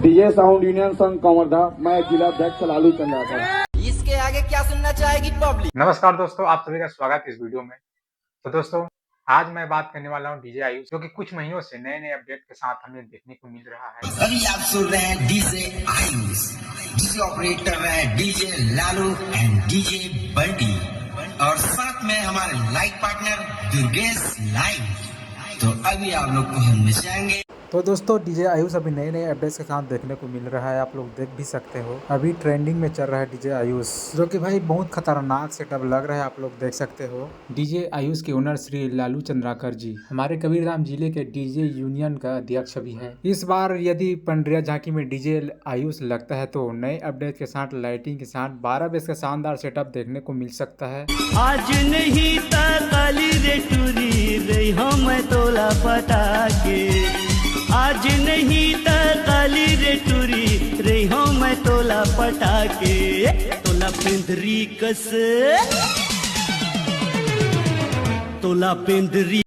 DJ sound union संघ कवर्धा, मैं जिला अध्यक्ष लालू चंद्राकर। इसके आगे क्या सुनना चाहेगी पब्लिक। नमस्कार दोस्तों, आप सभी का स्वागत है इस वीडियो में। तो दोस्तों, आज मैं बात करने वाला हूं डीजे आयुष, जो कि कुछ महीनों से नए नए अपडेट के साथ हमें देखने को मिल रहा है। अभी आप सुन रहे हैं डीजे आयुष, डीजे ऑपरेटर है DJ Lalu and DJ Bunty, और साथ में हमारे लाइव पार्टनर दुर्गेश लाइव। तो अभी आप लोग को हम मिलेंगे। तो दोस्तों, डीजे आयुष अभी नए नए अपडेट्स के साथ देखने को मिल रहा है। आप लोग देख भी सकते हो, अभी ट्रेंडिंग में चल रहा है डीजे आयुष, जो कि भाई बहुत खतरनाक सेटअप लग रहा है। आप लोग देख सकते हो, डीजे आयुष के ओनर श्री लालू चंद्राकर जी हमारे कबीरधाम जिले के डीजे यूनियन का अध्यक्ष भी है। इस बार यदि पंडरिया झांकी में डीजे आयुष लगता है तो नए अपडेट के साथ लाइटिंग के साथ 12 बेस का शानदार सेटअप देखने को मिल सकता है। आज नहीं ताली रे टूरी रे हम तोला पटाके, आज नहीं ताली रे टूरी रे हम तोला पटाके, तोला पिंदरी कस, तोला पिंदरी